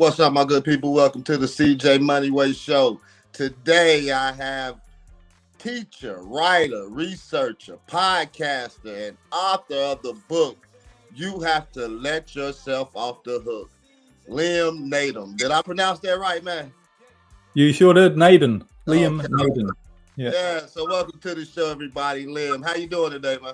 What's up, my good people? Welcome to the CJ Moneyway Show. Today I have teacher, writer, researcher, podcaster, and author of the book, You Have to Let Yourself Off the Hook, Naum. Did I pronounce that right, man? You sure did, Naden. Okay. Naden. Yeah, so welcome to the show, everybody. Liam, how you doing today, man?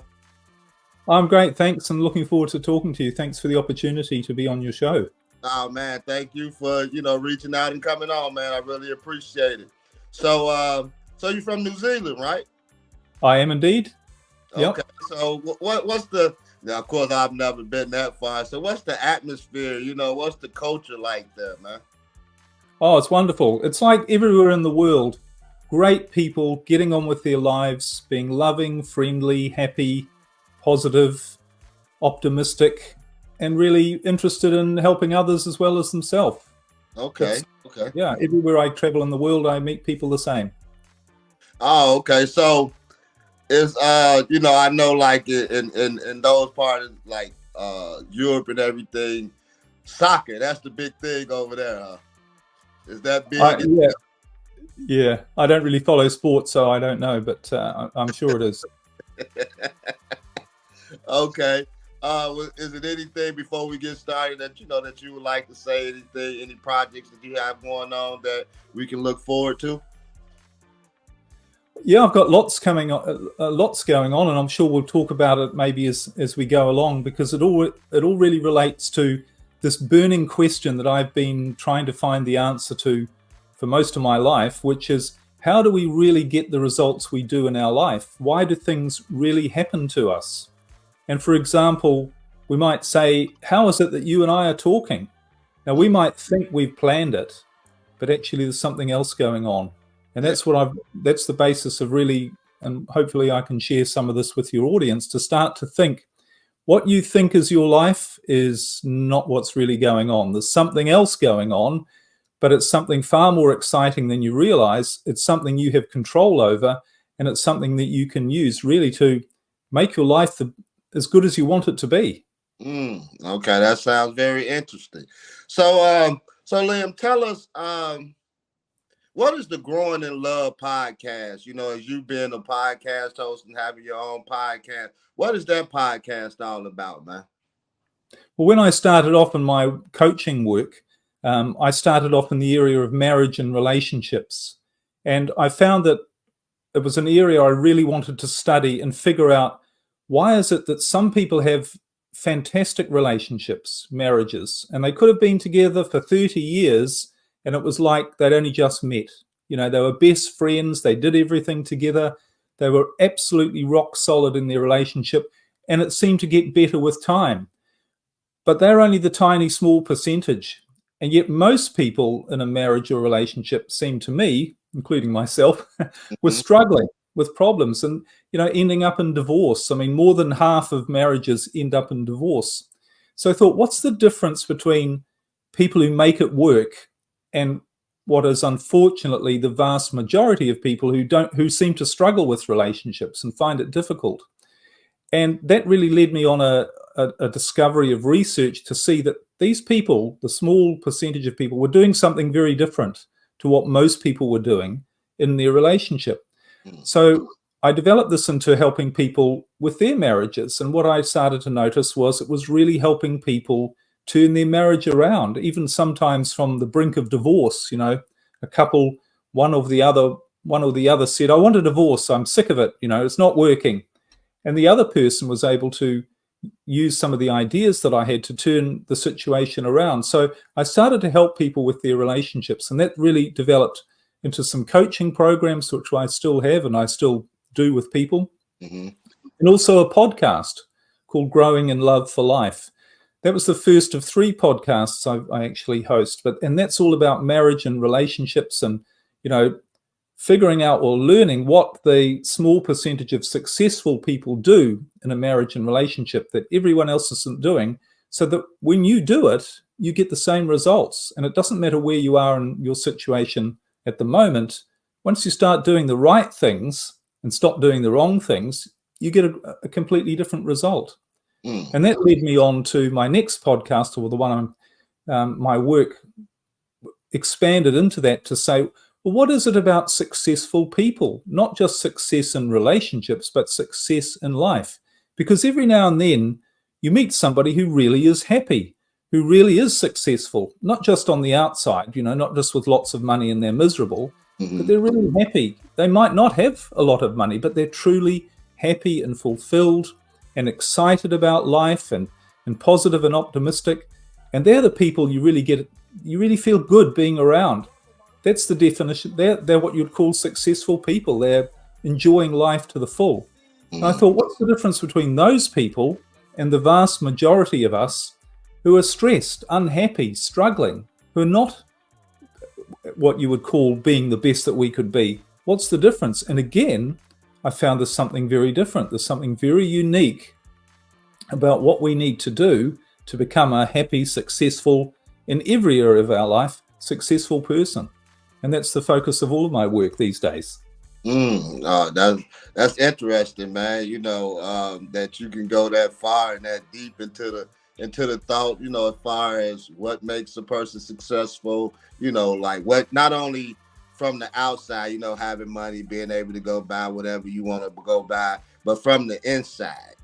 I'm great, thanks, and looking forward to talking to you. Thanks for the opportunity to be on your show. Oh, man, thank you for, reaching out and coming on, man. I really appreciate it. So you're from New Zealand, right? I am indeed. Yep. Okay, so what's the, now, of course, I've never been that far. So what's the atmosphere, what's the culture like there, man? Oh, it's wonderful. It's like everywhere in the world. Great people getting on with their lives, being loving, friendly, happy, positive, optimistic, and really interested in helping others as well as themselves. Okay. Yeah, everywhere I travel in the world, I meet people the same. Oh, okay. So it's I know like in those parts like Europe and everything, soccer, that's the big thing over there, huh? Is that big? Yeah. I don't really follow sports, so I don't know, but I'm sure it is. Okay. Is it anything before we get started that that you would like to say? Anything, any projects that you have going on that we can look forward to? Yeah, I've got lots going on, and I'm sure we'll talk about it maybe as we go along, because it all really relates to this burning question that I've been trying to find the answer to for most of my life, which is, how do we really get the results we do in our life? Why do things really happen to us? And for example, we might say, how is it that you and I are talking? Now, we might think we've planned it, but actually there's something else going on. And that's the basis of really, and hopefully I can share some of this with your audience, to start to think what you think is your life is not what's really going on. There's something else going on, but it's something far more exciting than you realize. It's something you have control over, and it's something that you can use really to make your life as good as you want it to be. Okay, that sounds very interesting. So Liam, tell us, what is the Growing in Love podcast? As you being a podcast host and having your own podcast, what is that podcast all about, man? Well, when I started off in my coaching work, I started off in the area of marriage and relationships. And I found that it was an area I really wanted to study and figure out, why is it that some people have fantastic relationships, marriages, and they could have been together for 30 years, and it was like they'd only just met. They were best friends, they did everything together, they were absolutely rock solid in their relationship, and it seemed to get better with time. But they're only the tiny small percentage. And yet most people in a marriage or relationship, seem to me, including myself, were struggling with problems and, ending up in divorce. I mean, more than half of marriages end up in divorce. So I thought, what's the difference between people who make it work and what is unfortunately the vast majority of people who seem to struggle with relationships and find it difficult? And that really led me on a discovery of research to see that these people, the small percentage of people, were doing something very different to what most people were doing in their relationship. So I developed this into helping people with their marriages. And what I started to notice was it was really helping people turn their marriage around, even sometimes from the brink of divorce. A couple, one or the other said, I want a divorce, I'm sick of it, it's not working. And the other person was able to use some of the ideas that I had to turn the situation around. So I started to help people with their relationships, and that really developed into some coaching programs, which I still have and I still do with people. And also a podcast called Growing in Love for Life. That was the first of 3 podcasts I actually host, and that's all about marriage and relationships, and figuring out or learning what the small percentage of successful people do in a marriage and relationship that everyone else isn't doing, so that when you do it, you get the same results. And it doesn't matter where you are in your situation at the moment. Once you start doing the right things and stop doing the wrong things, you get a completely different result. And that led me on to my next podcast, or the one my work expanded into that to say, well, what is it about successful people? Not just success in relationships, but success in life. Because every now and then you meet somebody who really is happy, who really is successful, not just on the outside, not just with lots of money and they're miserable, but they're really happy. They might not have a lot of money, but they're truly happy and fulfilled and excited about life and positive and optimistic. And they're the people you really feel good being around. That's the definition. They're what you'd call successful people. They're enjoying life to the full. And I thought, what's the difference between those people and the vast majority of us who are stressed, unhappy, struggling, who are not what you would call being the best that we could be? What's the difference? And again, I found there's something very different. There's something very unique about what we need to do to become a happy, successful, in every area of our life, successful person. And that's the focus of all of my work these days. That's interesting, man. That you can go that far and that deep into the thought, as far as what makes a person successful, like what, not only from the outside, having money, being able to go buy whatever you want to go buy, but from the inside,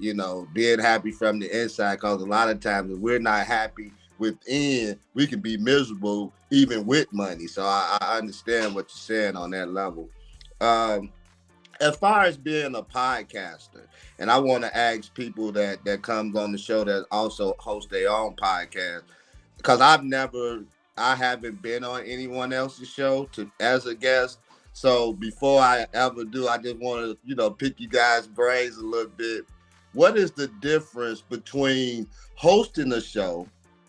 being happy from the inside. Because a lot of times if we're not happy within, we can be miserable even with money. So I understand what you're saying on that level. As far as being a podcaster, and I want to ask people that comes on the show that also host their own podcast, because I haven't been on anyone else's show as a guest. So before I ever do, I just want to, pick you guys' brains a little bit. What is the difference between hosting a show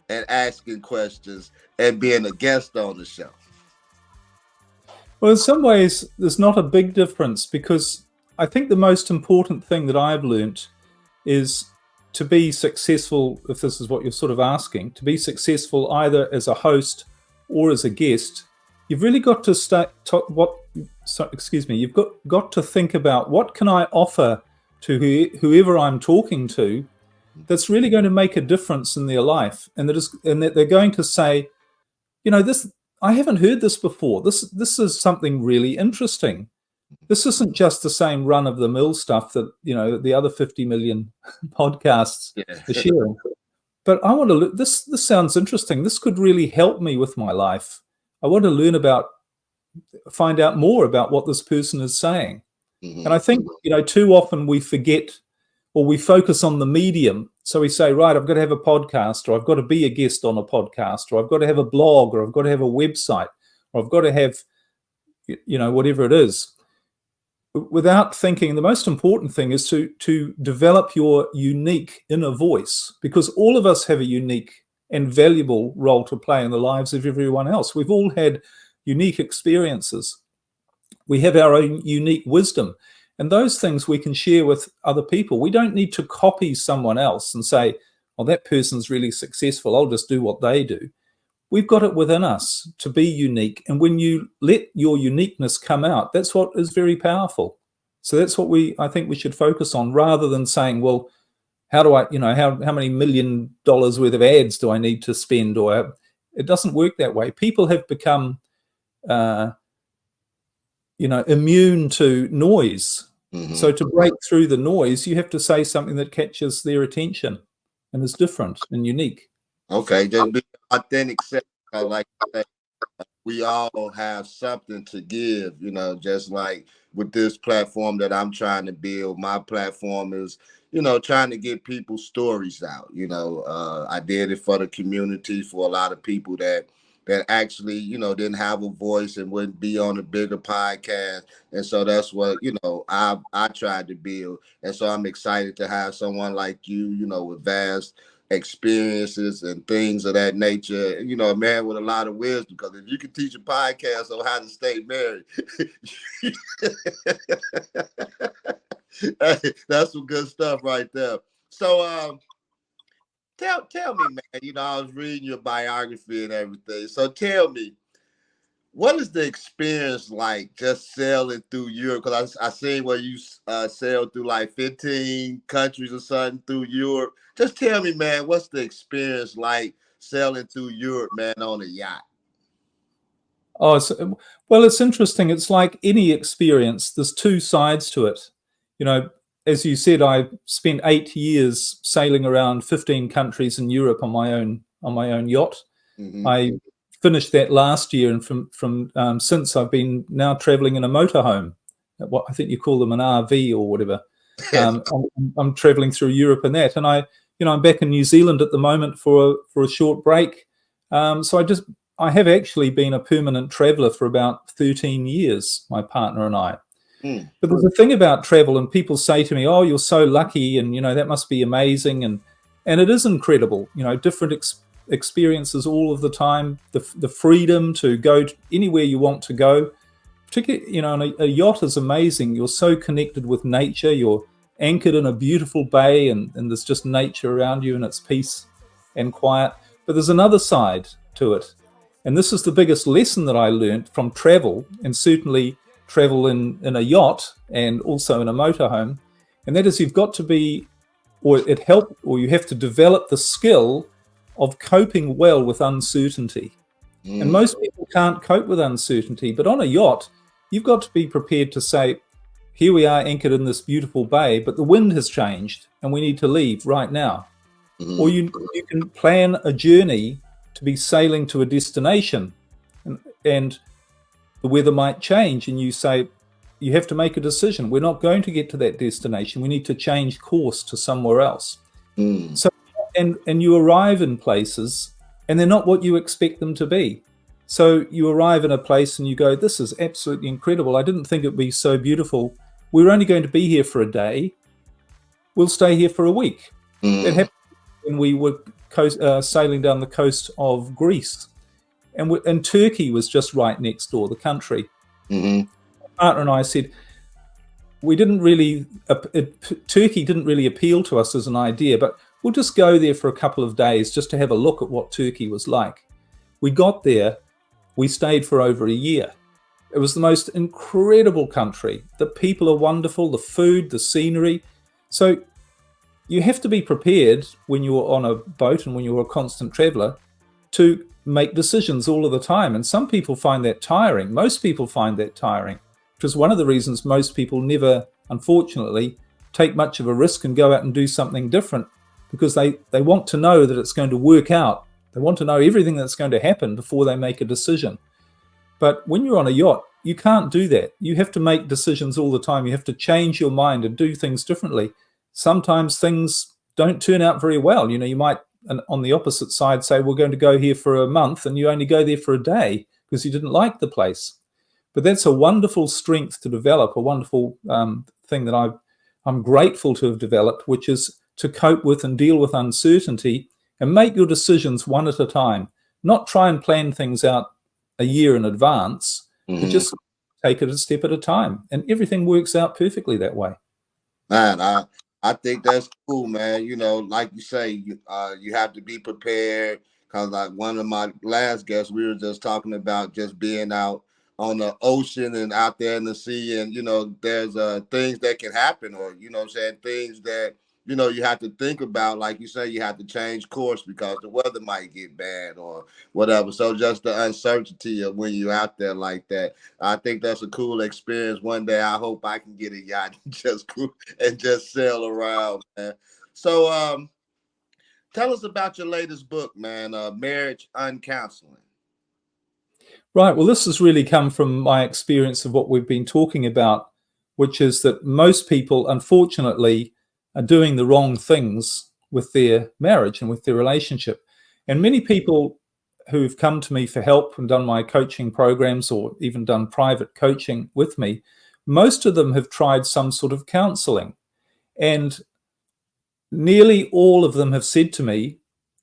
and asking questions and being a guest on the show? Well, in some ways, there's not a big difference, because I think the most important thing that I've learned is to be successful, if this is what you're sort of asking, to be successful either as a host or as a guest, you've really got to you've got to think about, what can I offer to whoever I'm talking to that's really going to make a difference in their life, and that they're going to say, this, I haven't heard this before. This is something really interesting. This isn't just the same run-of-the-mill stuff that the other 50 million podcasts are sharing. But I want to look. This sounds interesting. This could really help me with my life. I want to find out more about what this person is saying. And I think too often we forget, or we focus on the medium. So we say, right, I've got to have a podcast, or I've got to be a guest on a podcast, or I've got to have a blog, or I've got to have a website, or I've got to have, whatever it is, without thinking the most important thing is to develop your unique inner voice, because all of us have a unique and valuable role to play in the lives of everyone else. We've all had unique experiences. We have our own unique wisdom. And those things we can share with other people. We don't need to copy someone else and say, well, that person's really successful, I'll just do what they do. We've got it within us to be unique. And when you let your uniqueness come out, that's what is very powerful. So that's what I think we should focus on, rather than saying, well, how do I, how many $1 million worth of ads do I need to spend? It doesn't work that way. People have become immune to noise. So to break through the noise, you have to say something that catches their attention and is different and unique. Okay, just be authentic. Like we all have something to give, just like with this platform that I'm trying to build. My platform is, trying to get people's stories out. I did it for the community, for a lot of people that actually, didn't have a voice and wouldn't be on a bigger podcast. And so that's what, I tried to build. And so I'm excited to have someone like you, with vast experiences and things of that nature, a man with a lot of wisdom. Because if you can teach a podcast on how to stay married, that's some good stuff right there. So, Tell me, man, I was reading your biography and everything. So tell me, what is the experience like just sailing through Europe? Because I seen where you sailed through like 15 countries or something through Europe. Just tell me, man, what's the experience like sailing through Europe, man, on a yacht? Oh, well, it's interesting. It's like any experience. There's two sides to it. You know, as you said, I spent 8 years sailing around 15 countries in Europe on my own yacht. Mm-hmm. I finished that last year, and from since I've been now traveling in a motorhome. What I think you call them an RV or whatever. I'm traveling through Europe and that, and I'm back in New Zealand at the moment for a short break. So I have actually been a permanent traveler for about 13 years, my partner and I. Mm. But there's a thing about travel, and people say to me, "Oh, you're so lucky," and that must be amazing, and it is incredible. Different experiences all of the time, the freedom to go anywhere you want to go. Particularly, and a yacht is amazing. You're so connected with nature. You're anchored in a beautiful bay, and there's just nature around you, and it's peace and quiet. But there's another side to it. And this is the biggest lesson that I learned from travel, and certainly travel in a yacht and also in a motorhome. And that is, you've got to be, or you have to develop the skill of coping well with uncertainty. Mm. And most people can't cope with uncertainty. But on a yacht, you've got to be prepared to say, here we are anchored in this beautiful bay, but the wind has changed and we need to leave right now. Mm. Or you can plan a journey to be sailing to a destination, and the weather might change, and you say, you have to make a decision. We're not going to get to that destination. We need to change course to somewhere else. Mm. So, and you arrive in places and they're not what you expect them to be. So you arrive in a place and you go, this is absolutely incredible. I didn't think it'd be so beautiful. We're only going to be here for a day. We'll stay here for a week. Mm. That happened when we were sailing down the coast of Greece, and Turkey was just right next door, the country. Mm-hmm. My partner and I said, Turkey didn't really appeal to us as an idea, but we'll just go there for a couple of days just to have a look at what Turkey was like. We got there, we stayed for over a year. It was the most incredible country. The people are wonderful, the food, the scenery. So you have to be prepared when you're on a boat and when you're a constant traveler to make decisions all of the time. And some people find that tiring. Most people find that tiring, which is one of the reasons most people never, unfortunately, take much of a risk and go out and do something different, because they want to know that it's going to work out. They want to know everything that's going to happen before they make a decision. But when you're on a yacht, you can't do that. You have to make decisions all the time. You have to change your mind and do things differently. Sometimes things don't turn out very well. You might, on the opposite side, say, we're going to go here for a month, and you only go there for a day because you didn't like the place. But that's a wonderful strength to develop, a wonderful thing that I'm grateful to have developed, which is to cope with and deal with uncertainty and make your decisions one at a time. Not try and plan things out a year in advance, but just take it a step at a time. And everything works out perfectly that way. Man, I think that's cool, man. Like you say, you have to be prepared, because like one of my last guests, we were just talking about just being out on the ocean and out there in the sea, and there's things that can happen, or things that you have to think about. Like you say, you have to change course because the weather might get bad or whatever. So just the uncertainty of when you're out there like that, I think that's a cool experience. One day I hope I can get a yacht and just sail around, man. So tell us about your latest book, man, Marriage Uncounseling. Right. Well, this has really come from my experience of what we've been talking about, which is that most people, unfortunately, are doing the wrong things with their marriage and with their relationship. And many people who've come to me for help and done my coaching programs, or even done private coaching with me, most of them have tried some sort of counseling. And nearly all of them have said to me,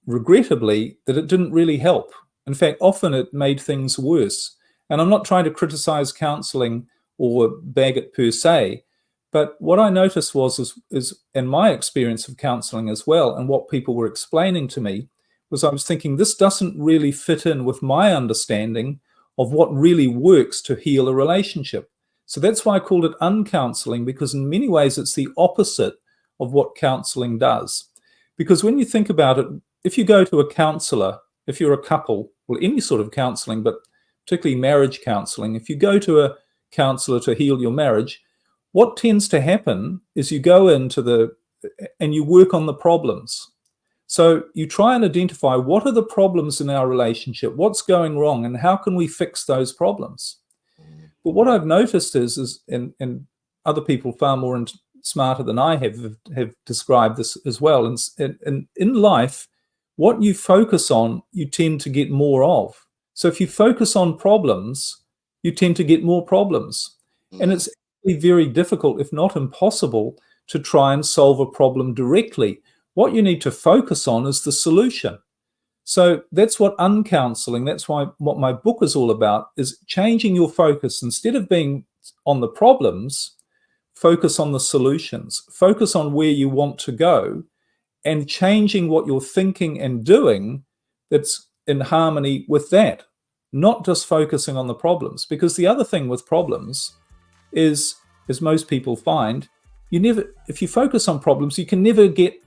regrettably, that it didn't really help. In fact, often it made things worse. And I'm not trying to criticize counseling or bag it per se, but what I noticed is in my experience of counseling as well, and what people were explaining to me, was I was thinking, this doesn't really fit in with my understanding of what really works to heal a relationship. So that's why I called it uncounseling, because in many ways it's the opposite of what counseling does. Because when you think about it, if you go to a counselor, if you're a couple, well, any sort of counseling, but particularly marriage counseling, if you go to a counselor to heal your marriage, what tends to happen is you go and you work on the problems. So you try and identify what are the problems in our relationship, what's going wrong, and how can we fix those problems. But what I've noticed and other people far more smarter than I have described this as well, and in life, what you focus on, you tend to get more of. So if you focus on problems, you tend to get more problems. And it's very difficult, if not impossible, to try and solve a problem directly. What you need to focus on is the solution. So that's what uncounseling, that's what my book is all about, is changing your focus. Instead of being on the problems, focus on the solutions, focus on where you want to go, and changing what you're thinking and doing that's in harmony with that, not just focusing on the problems. Because the other thing with problems is, as most people find, if you focus on problems, you can never get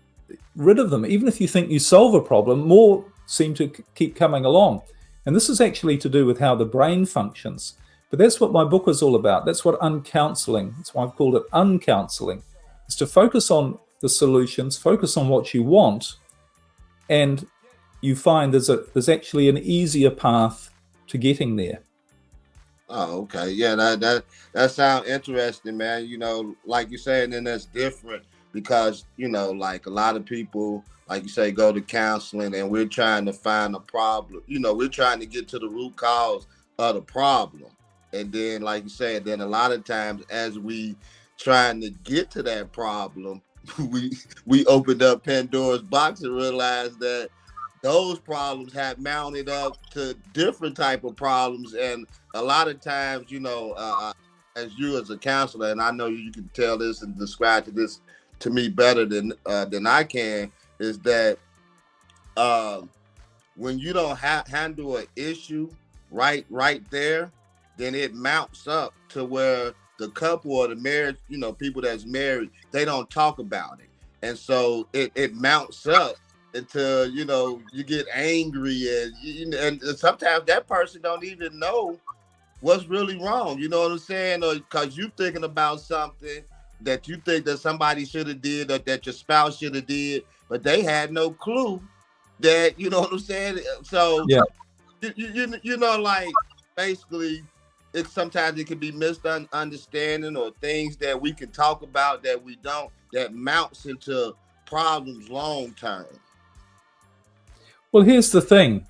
rid of them. Even if you think you solve a problem, more seem to keep coming along. And this is actually to do with how the brain functions. But that's what my book is all about. That's what uncounseling, that's why I've called it uncounseling, is to focus on the solutions, focus on what you want, and you find there's actually an easier path to getting there. Oh, okay. Yeah, that sounds interesting, man. You know, like you said, and that's different because, you know, like a lot of people, like you say, go to counseling and we're trying to find a problem. You know, we're trying to get to the root cause of the problem. And then, like you said, then a lot of times as we trying to get to that problem, we opened up Pandora's box and realized that those problems have mounted up to different type of problems. And a lot of times, you know, as you as a counselor, and I know you can tell this and describe this to me better than I can, is that when you don't handle an issue right there, then it mounts up to where the couple or the marriage, you know, people that's married, they don't talk about it. And so it mounts up until, you know, you get angry and sometimes that person don't even know what's really wrong. You know what I'm saying? Or because you're thinking about something that you think that somebody should have did or that your spouse should have did, but they had no clue that, you know what I'm saying? So, yeah, you know, like basically, sometimes it can be misunderstanding or things that we can talk about that we don't, that mounts into problems long term. Well, here's the thing,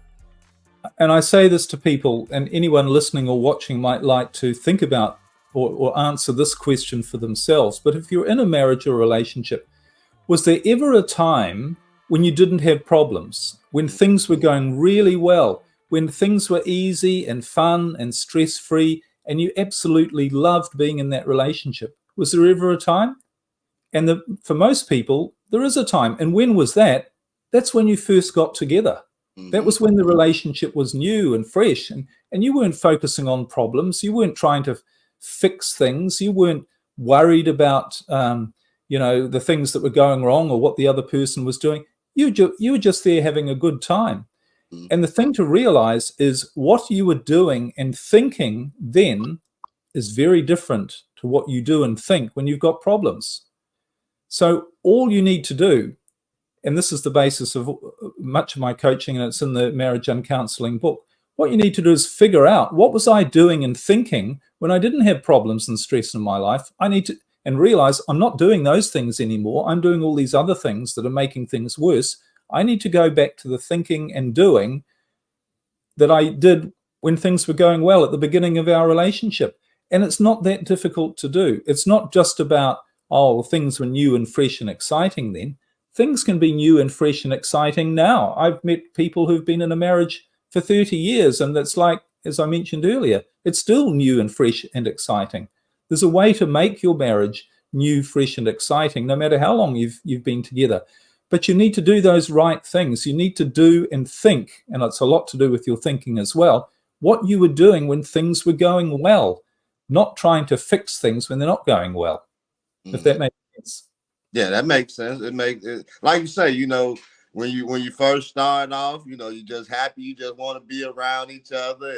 and I say this to people, and anyone listening or watching might like to think about or answer this question for themselves. But if you're in a marriage or relationship, was there ever a time when you didn't have problems, when things were going really well, when things were easy and fun and stress-free, and you absolutely loved being in that relationship? Was there ever a time? And for most people, there is a time. And when was that? That's when you first got together. That was when the relationship was new and fresh, and you weren't focusing on problems. You weren't trying to fix things. You weren't worried about, you know, the things that were going wrong or what the other person was doing. You were just there having a good time. And the thing to realize is what you were doing and thinking then is very different to what you do and think when you've got problems. So all you need to do, and this is the basis of much of my coaching, and it's in the Marriage and Counseling book, what you need to do is figure out, what was I doing and thinking when I didn't have problems and stress in my life? I need to, and realize I'm not doing those things anymore. I'm doing all these other things that are making things worse. I need to go back to the thinking and doing that I did when things were going well at the beginning of our relationship. And it's not that difficult to do. It's not just about, oh, things were new and fresh and exciting then. Things can be new and fresh and exciting now. I've met people who've been in a marriage for 30 years, and it's like, as I mentioned earlier, it's still new and fresh and exciting. There's a way to make your marriage new, fresh, and exciting, no matter how long you've been together. But you need to do those right things. You need to do and think, and it's a lot to do with your thinking as well, what you were doing when things were going well, not trying to fix things when they're not going well, if that makes sense. Yeah, that makes sense. It makes it, like you say, you know, when you first start off, you know, you just happy, you just want to be around each other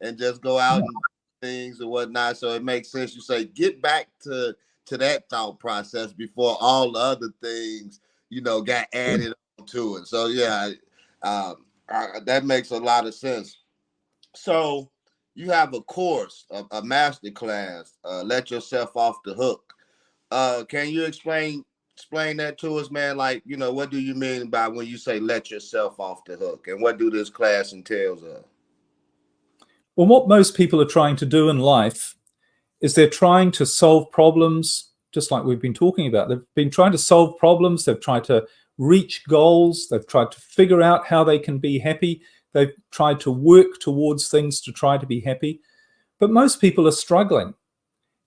and just go out and do things and whatnot. So it makes sense. You say get back to that thought process before all the other things, you know, got added to it. So yeah, that makes a lot of sense. So you have a course, a master class, let yourself off the hook. Can you explain that to us, man? Like, you know, what do you mean by when you say let yourself off the hook, and what do this class entails of? Well, what most people are trying to do in life is they're trying to solve problems, just like we've been talking about. They've been trying to solve problems. They've tried to reach goals. They've tried to figure out how they can be happy. They've tried to work towards things to try to be happy. But most people are struggling.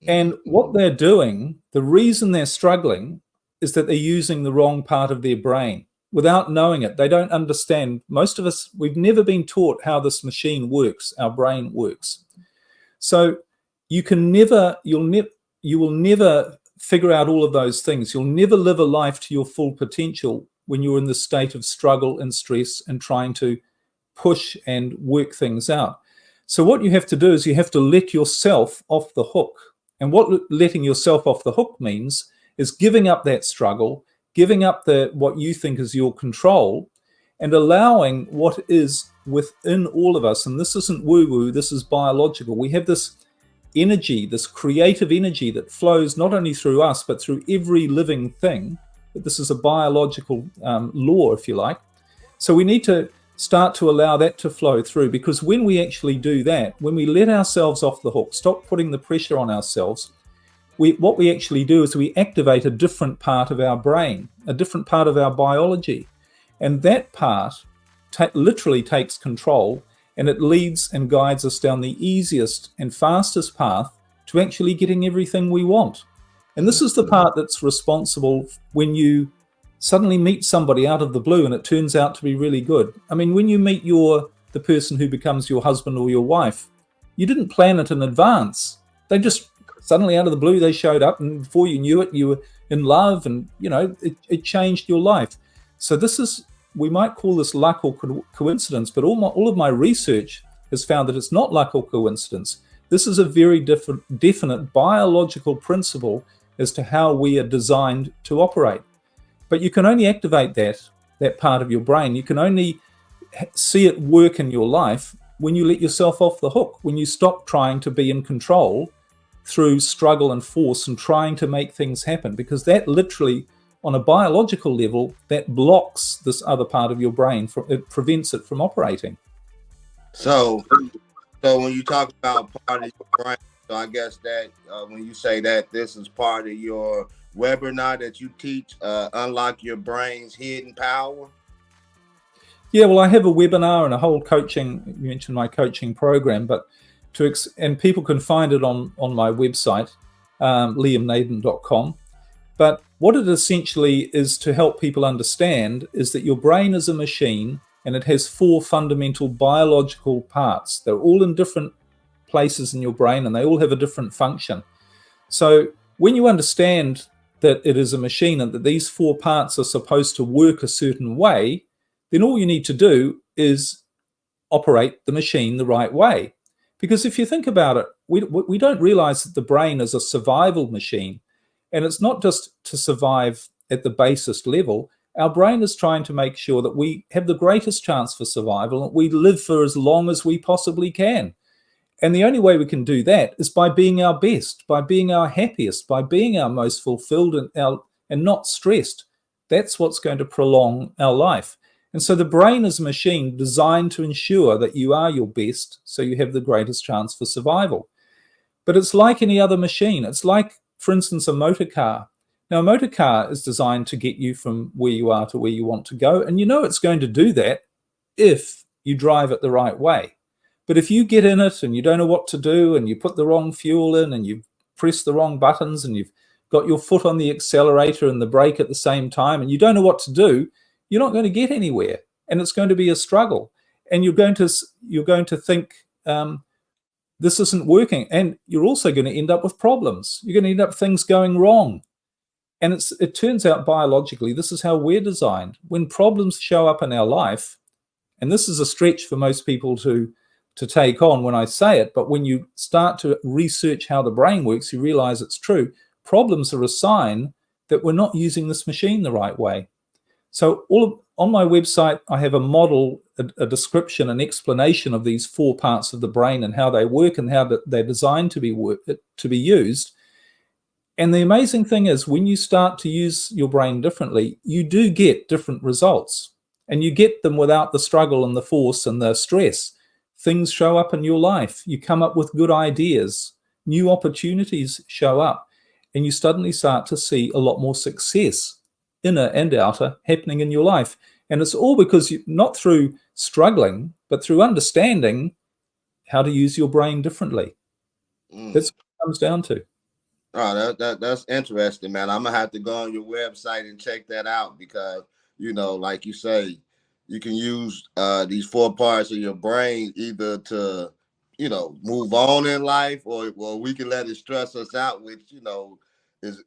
And what they're doing, the reason they're struggling is that they're using the wrong part of their brain without knowing it. They don't understand. Most of us, we've never been taught how this machine works, our brain works. So you will never figure out all of those things. You'll never live a life to your full potential when you're in the state of struggle and stress and trying to push and work things out. So what you have to do is you have to let yourself off the hook. And what letting yourself off the hook means is giving up that struggle, giving up what you think is your control, and allowing what is within all of us. And this isn't woo-woo, this is biological. We have this energy, this creative energy that flows not only through us, but through every living thing. This is a biological law, if you like. So we need to start to allow that to flow through, because when we actually do that, when we let ourselves off the hook, stop putting the pressure on ourselves, what we actually do is we activate a different part of our brain, a different part of our biology. And that part literally takes control, and it leads and guides us down the easiest and fastest path to actually getting everything we want. And this is the part that's responsible when you suddenly meet somebody out of the blue and it turns out to be really good. I mean, when you meet the person who becomes your husband or your wife, you didn't plan it in advance. They just suddenly out of the blue, they showed up, and before you knew it, you were in love, and you know it changed your life. So this is, we might call this luck or coincidence, but all of my research has found that it's not luck or coincidence. This is a very definite biological principle as to how we are designed to operate. But you can only activate that part of your brain. You can only see it work in your life when you let yourself off the hook, when you stop trying to be in control through struggle and force and trying to make things happen, because that literally, on a biological level, that blocks this other part of your brain. It prevents it from operating. So when you talk about part of your brain, so I guess that when you say that this is part of your webinar that you teach, Unlock Your Brain's Hidden Power. Yeah, well, I have a webinar and a whole coaching, you mentioned my coaching program, but and people can find it on my website, liamnaden.com. But what it essentially is to help people understand is that your brain is a machine, and it has 4 fundamental biological parts. They're all in different places in your brain, and they all have a different function. So when you understand that it is a machine and that these 4 parts are supposed to work a certain way, then all you need to do is operate the machine the right way. Because if you think about it, we don't realize that the brain is a survival machine. And it's not just to survive at the basest level. Our brain is trying to make sure that we have the greatest chance for survival, and we live for as long as we possibly can. And the only way we can do that is by being our best, by being our happiest, by being our most fulfilled and not stressed. That's what's going to prolong our life. And so the brain is a machine designed to ensure that you are your best, so you have the greatest chance for survival. But it's like any other machine. It's like, for instance, a motor car. Now, a motor car is designed to get you from where you are to where you want to go. And you know it's going to do that if you drive it the right way. But if you get in it and you don't know what to do, and you put the wrong fuel in, and you press the wrong buttons, and you've got your foot on the accelerator and the brake at the same time, and you don't know what to do, you're not going to get anywhere, and it's going to be a struggle. And you're going to think this isn't working, and you're also going to end up with problems. You're going to end up things going wrong. And it turns out biologically, this is how we're designed. When problems show up in our life, and this is a stretch for most people to take on when I say it, but when you start to research how the brain works, you realize it's true. Problems are a sign that we're not using this machine the right way. So on my website, I have a model, a description, an explanation of these 4 parts of the brain and how they work and how they're designed to be used. And the amazing thing is, when you start to use your brain differently, you do get different results, and you get them without the struggle and the force and the stress. Things show up in your life. You come up with good ideas, new opportunities show up, and you suddenly start to see a lot more success, inner and outer, happening in your life. And it's all because not through struggling, but through understanding how to use your brain differently. That's what it comes down to. Oh, that's interesting, man. I'm gonna have to go on your website and check that out, because, like you say, you can use these 4 parts of your brain either to, move on in life, or we can let it stress us out, which,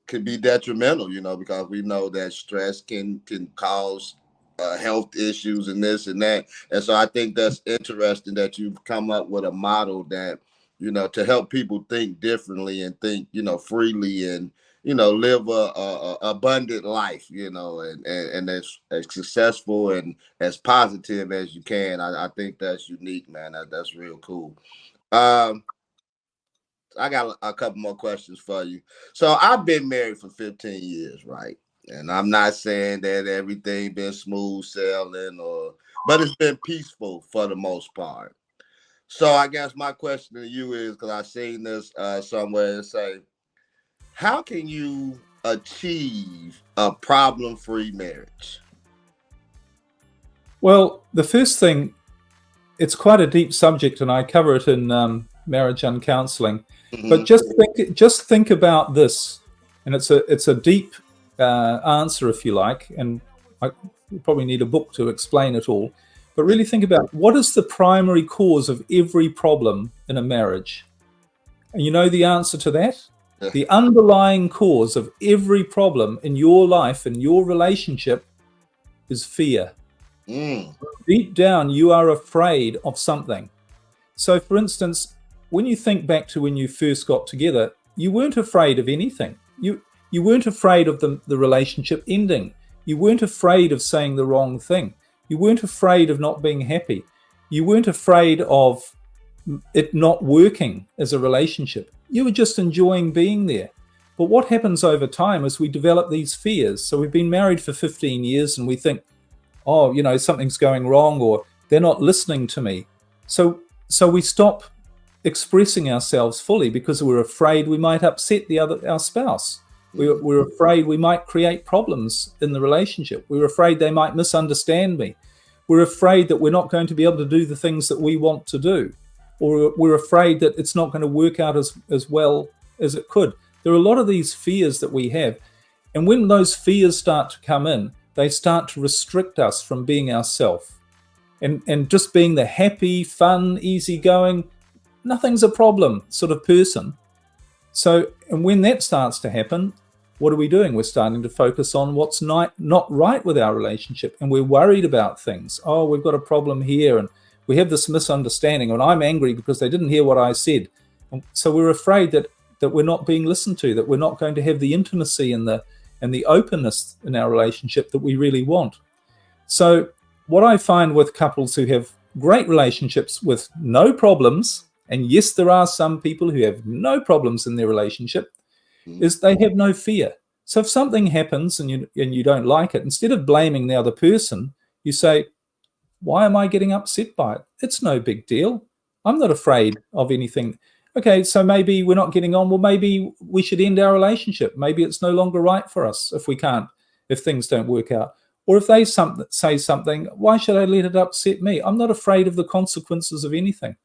could be detrimental, because we know that stress can cause health issues and this and that. And so I think that's interesting that you've come up with a model that, to help people think differently and think, freely, and, live a abundant life, and as successful and as positive as you can. I think that's unique, man. That's real cool. I got a couple more questions for you. So I've been married for 15 years, right? And I'm not saying that everything been smooth sailing, but it's been peaceful for the most part. So I guess my question to you is, because I've seen this somewhere, and say, how can you achieve a problem-free marriage? Well, the first thing, it's quite a deep subject, and I cover it in Marriage and Counseling. Mm-hmm. But just think about this, and it's a deep answer, if you like, and I probably need a book to explain it all. But really think about, what is the primary cause of every problem in a marriage? And you know the answer to that? Yeah. The underlying cause of every problem in your life, in your relationship, is fear. Deep down, you are afraid of something. So, for instance, when you think back to when you first got together, you weren't afraid of anything. You weren't afraid of the relationship ending. You weren't afraid of saying the wrong thing. You weren't afraid of not being happy. You weren't afraid of it not working as a relationship. You were just enjoying being there. But what happens over time is we develop these fears. So we've been married for 15 years and we think, oh, something's going wrong, or they're not listening to me. So we stop expressing ourselves fully because we're afraid we might upset our spouse. We're afraid we might create problems in the relationship. We're afraid they might misunderstand me. We're afraid that we're not going to be able to do the things that we want to do. Or we're afraid that it's not going to work out as well as it could. There are a lot of these fears that we have. And when those fears start to come in, they start to restrict us from being ourselves. And just being the happy, fun, easygoing, nothing's a problem sort of person. So, and when that starts to happen, what are we doing? We're starting to focus on what's not right with our relationship, and we're worried about things. Oh, we've got a problem here, and we have this misunderstanding, and I'm angry because they didn't hear what I said. And so we're afraid that we're not being listened to, that we're not going to have the intimacy and the openness in our relationship that we really want. So what I find with couples who have great relationships with no problems, and yes, there are some people who have no problems in their relationship, is they have no fear. So if something happens and you don't like it, instead of blaming the other person, you say, why am I getting upset by it? It's no big deal. I'm not afraid of anything. Okay, so maybe we're not getting on. Well, maybe we should end our relationship. Maybe it's no longer right for us if things don't work out. Or if they say something, why should I let it upset me? I'm not afraid of the consequences of anything.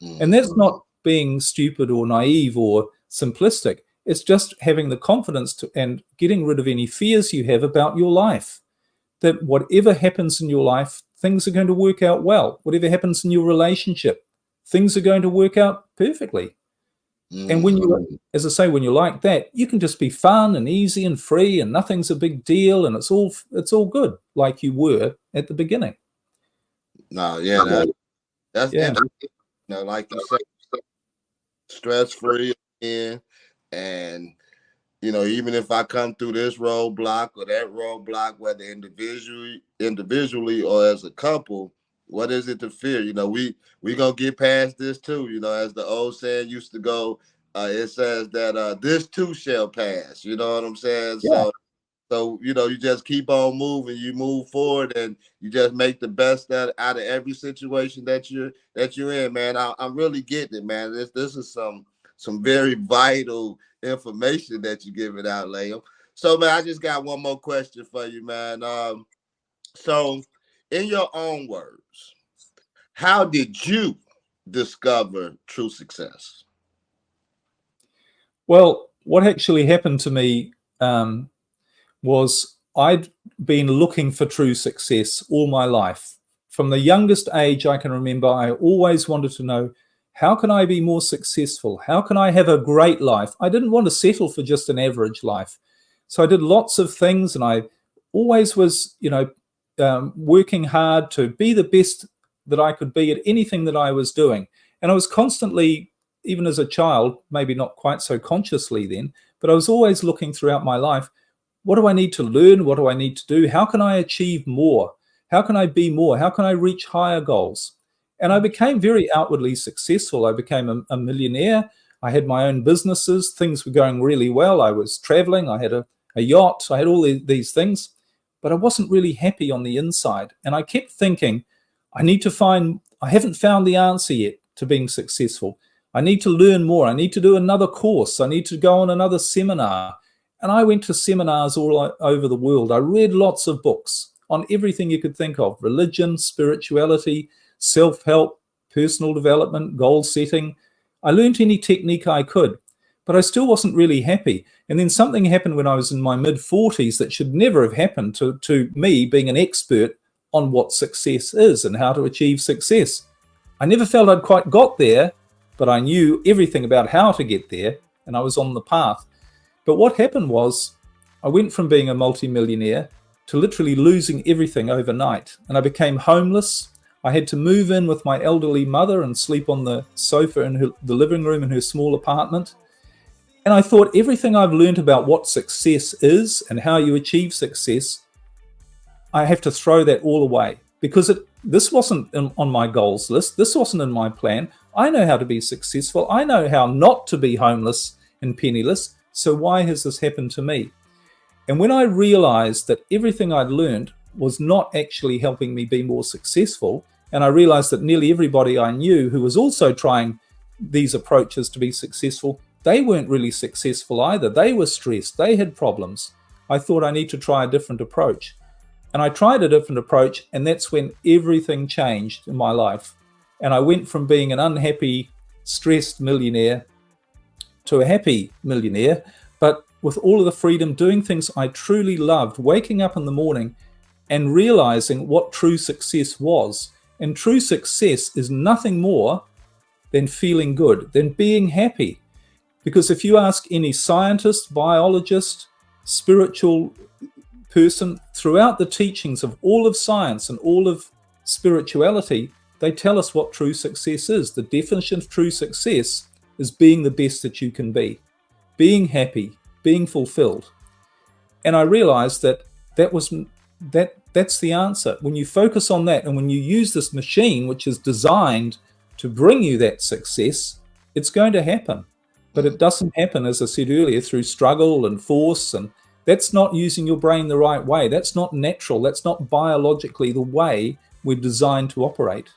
And that's not being stupid or naive or simplistic. It's just having the confidence and getting rid of any fears you have about your life, that whatever happens in your life, things are going to work out well. Whatever happens in your relationship, things are going to work out perfectly. And when you, as I say, when you're like that, you can just be fun and easy and free, and nothing's a big deal, and it's all good, like you were at the beginning. No, yeah, that's Yeah. interesting. You know, like you said, stress free, and you know, even if I come through this roadblock or that roadblock, whether individually or as a couple, what is it to fear? You know, we gonna get past this too. You know, as the old saying used to go, it says that this too shall pass. You know what I'm saying? Yeah. So you know, you just keep on moving, you move forward, and you just make the best out of every situation that you're in, man. I'm really getting it, man. This is some very vital information that you're giving out, Liam. So, man, I just got one more question for you, man. So, in your own words, how did you discover true success? Well, what actually happened to me was I'd been looking for true success all my life. From the youngest age I can remember, I always wanted to know, how can I be more successful? How can I have a great life? I didn't want to settle for just an average life. So I did lots of things, and I always was, working hard to be the best that I could be at anything that I was doing. And I was constantly, even as a child, maybe not quite so consciously then, but I was always looking throughout my life, what do I need to learn? What do I need to do? How can I achieve more? How can I be more? How can I reach higher goals? And I became very outwardly successful. I became a millionaire. I had my own businesses. Things were going really well. I was traveling. I had a yacht. I had all these things, but I wasn't really happy on the inside. And I kept thinking, I haven't found the answer yet to being successful. I need to learn more. I need to do another course. I need to go on another seminar. And I went to seminars all over the world. I read lots of books on everything you could think of: religion, spirituality, self-help, personal development, goal setting. I learned any technique I could, but I still wasn't really happy. And then something happened when I was in my mid-40s that should never have happened to me, being an expert on what success is and how to achieve success. I never felt I'd quite got there, but I knew everything about how to get there, and I was on the path. But what happened was I went from being a multimillionaire to literally losing everything overnight. And I became homeless. I had to move in with my elderly mother and sleep on the sofa in the living room in her small apartment. And I thought everything I've learned about what success is and how you achieve success, I have to throw that all away, because this wasn't on my goals list. This wasn't in my plan. I know how to be successful. I know how not to be homeless and penniless. So why has this happened to me? And when I realized that everything I'd learned was not actually helping me be more successful, and I realized that nearly everybody I knew who was also trying these approaches to be successful, they weren't really successful either. They were stressed. They had problems. I thought I need to try a different approach. And I tried a different approach, and that's when everything changed in my life. And I went from being an unhappy, stressed millionaire to a happy millionaire, but with all of the freedom, doing things I truly loved, waking up in the morning and realizing what true success was. And true success is nothing more than feeling good, than being happy. Because if you ask any scientist, biologist, spiritual person, throughout the teachings of all of science and all of spirituality, they tell us what true success is. The definition of true success is being the best that you can be, being happy, being fulfilled. And I realized that's the answer. When you focus on that, and when you use this machine, which is designed to bring you that success, it's going to happen. But it doesn't happen, as I said earlier, through struggle and force. And that's not using your brain the right way. That's not natural. That's not biologically the way we're designed to operate.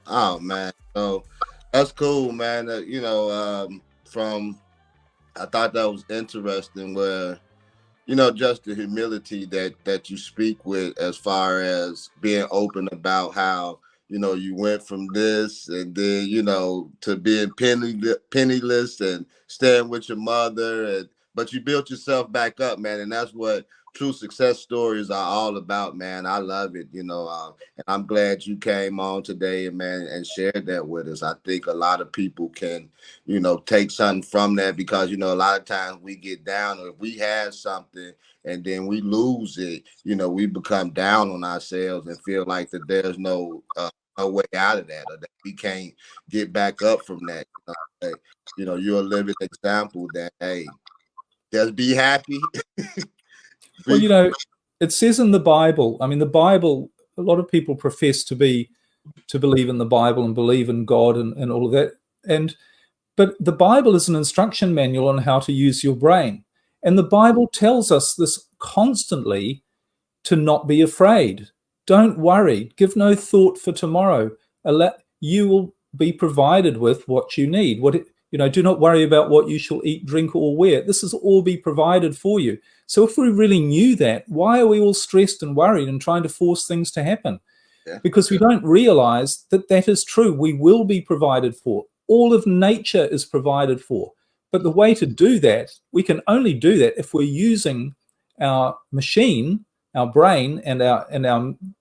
Oh, man. So that's cool, man. I thought that was interesting, where, just the humility that you speak with, as far as being open about how, you went from this and then, to being penniless and staying with your mother, but you built yourself back up, man. And that's what true success stories are all about, man. I love it, and I'm glad you came on today, man, and shared that with us. I think a lot of people can, take something from that, because, a lot of times we get down, or if we have something and then we lose it, we become down on ourselves and feel like that there's no way out of that, or that we can't get back up from that. You're a living example that, hey, just be happy. Well, it says in the Bible, I mean, the Bible, a lot of people profess to believe in the Bible and believe in God and all of that. But the Bible is an instruction manual on how to use your brain. And the Bible tells us this constantly, to not be afraid. Don't worry. Give no thought for tomorrow. You will be provided with what you need. Do not worry about what you shall eat, drink, or wear. This is all be provided for you. So if we really knew that, why are we all stressed and worried and trying to force things to happen? Yeah. Because we don't realize that that is true. We will be provided for. All of nature is provided for. But the way to do that, we can only do that if we're using our machine, our brain, and our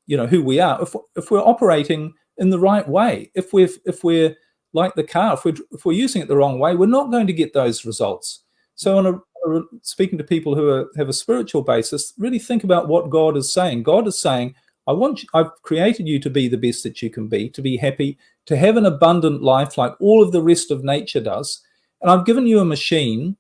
who we are. If we're operating in the right way, if we're like the car, if we're using it the wrong way, we're not going to get those results. So speaking to people who have a spiritual basis, really think about what God is saying. God is saying, I've created you to be the best that you can be, to be happy, to have an abundant life like all of the rest of nature does. And I've given you a machine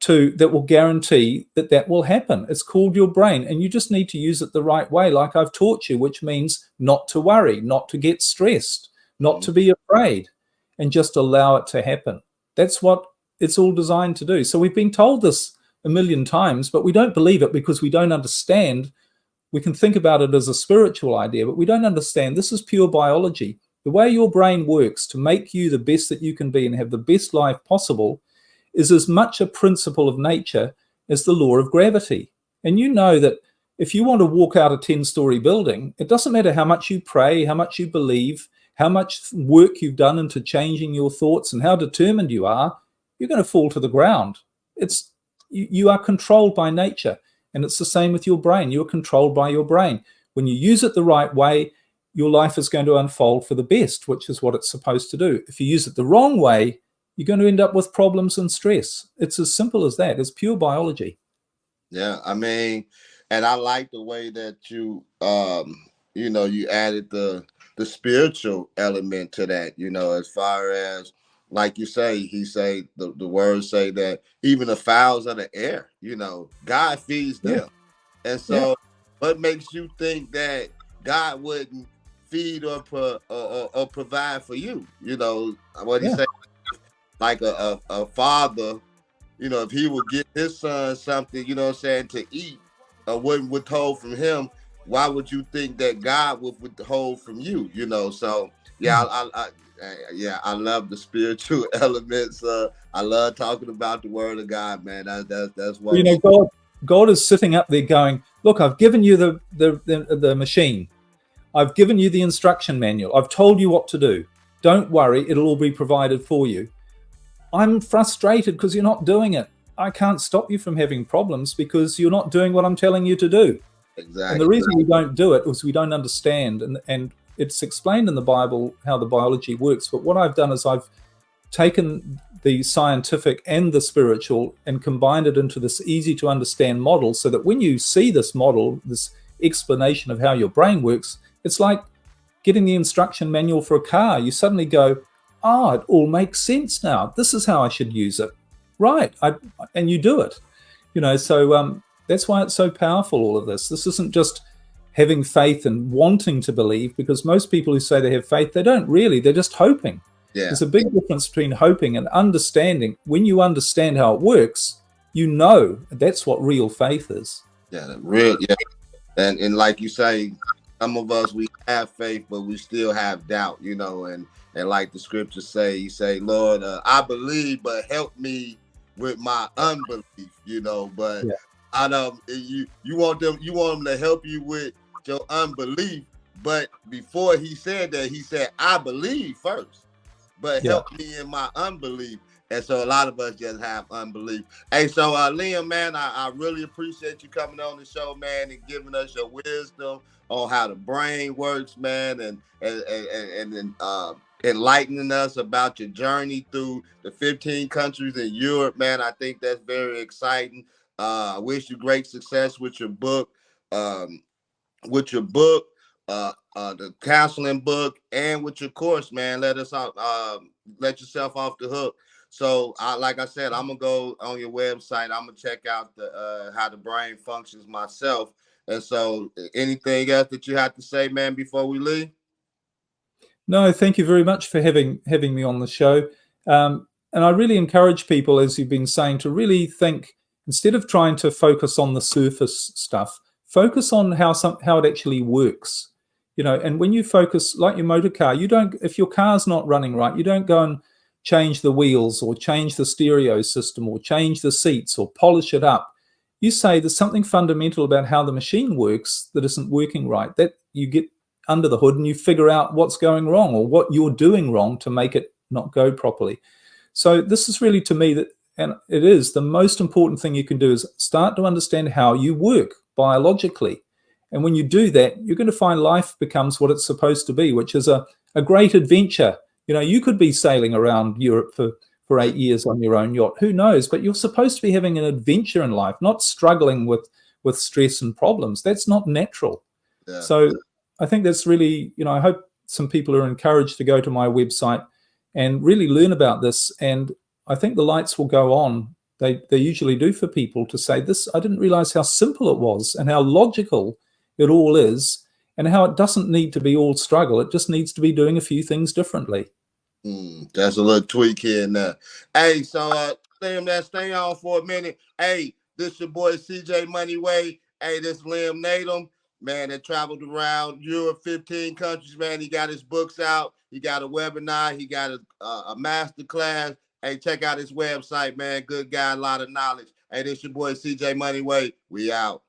that will guarantee that will happen. It's called your brain, and you just need to use it the right way, like I've taught you, which means not to worry, not to get stressed, not to be afraid, and just allow it to happen. That's what it's all designed to do. So we've been told this a million times, but we don't believe it because we don't understand. We can think about it as a spiritual idea, but we don't understand. This is pure biology. The way your brain works to make you the best that you can be and have the best life possible is as much a principle of nature as the law of gravity. And you know that if you want to walk out a 10-story building, it doesn't matter how much you pray, how much you believe, how much work you've done into changing your thoughts and how determined you are, you're going to fall to the ground. You are controlled by nature. And it's the same with your brain. You're controlled by your brain. When you use it the right way, your life is going to unfold for the best, which is what it's supposed to do. If you use it the wrong way, you're going to end up with problems and stress. It's as simple as that. It's pure biology. Yeah, I mean, and I like the way that you added the spiritual element to that, as far as, like you say, the words say that even the fowls of the air, God feeds them. And so what makes you think that God wouldn't feed or provide for you? What he said, like a father, if he would give his son something, to eat, or wouldn't withhold from him, why would you think that God would withhold from you? So I love the spiritual elements. I love talking about the word of God, man. That's what God is sitting up there going, look, I've given you the machine. I've given you the instruction manual. I've told you what to do. Don't worry, it'll all be provided for you. I'm frustrated because you're not doing it. I can't stop you from having problems because you're not doing what I'm telling you to do. Exactly. And the reason we don't do it is we don't understand. And it's explained in the Bible how the biology works. But what I've done is I've taken the scientific and the spiritual and combined it into this easy to understand model, so that when you see this model, this explanation of how your brain works, it's like getting the instruction manual for a car. You suddenly go, it all makes sense now. This is how I should use it. Right. And you do it. So that's why it's so powerful, all of this. This isn't just having faith and wanting to believe, because most people who say they have faith, they don't really. They're just hoping. Yeah. There's a big difference between hoping and understanding. When you understand how it works, that's what real faith is. Yeah, and like you say, some of us, we have faith, but we still have doubt, and like the scriptures say, you say, Lord, I believe, but help me with my unbelief, but I know you want them to help you with your unbelief. But before he said that, he said, I believe first, but help me in my unbelief. And so a lot of us just have unbelief. Hey, so Liam, man, I really appreciate you coming on the show, man, and giving us your wisdom on how the brain works, man, and enlightening us about your journey through the 15 countries in Europe, man. I think that's very exciting. I wish you great success with your book. Um, with your book, the counseling book, and with your course, man. Let yourself off the hook. So, like I said, I'm gonna go on your website. I'm gonna check out the how the brain functions myself. And so, anything else that you have to say, man, before we leave? No, thank you very much for having me on the show. And I really encourage people, as you've been saying, to really think, instead of trying to focus on the surface stuff, focus on how it actually works. You know, and when you focus, like your motor car, you don't, if your car's not running right, you don't go and change the wheels or change the stereo system or change the seats or polish it up. You say there's something fundamental about how the machine works that isn't working right. That you get under the hood and you figure out what's going wrong or what you're doing wrong to make it not go properly. So this is really, to me, that, and it is the most important thing you can do, is start to understand how you work biologically. And when you do that, you're going to find life becomes what it's supposed to be, which is a great adventure. You know, you could be sailing around Europe for 8 years on your own yacht. Who knows? But you're supposed to be having an adventure in life, not struggling with stress and problems. That's not natural. Yeah. So I think that's really, you know, I hope some people are encouraged to go to my website and really learn about this. And I think the lights will go on. They usually do for people, to say, this, I didn't realize how simple it was and how logical it all is, and how it doesn't need to be all struggle. It just needs to be doing a few things differently. That's a little tweak here and there. Hey, so stay on for a minute. Hey, this your boy CJ Moneyway. Hey, this Liam Naden, man, that traveled around Europe, 15 countries, man. He got his books out. He got a webinar. He got a master class. Hey, check out his website, man. Good guy, a lot of knowledge. Hey, this your boy CJ Moneyway. We out.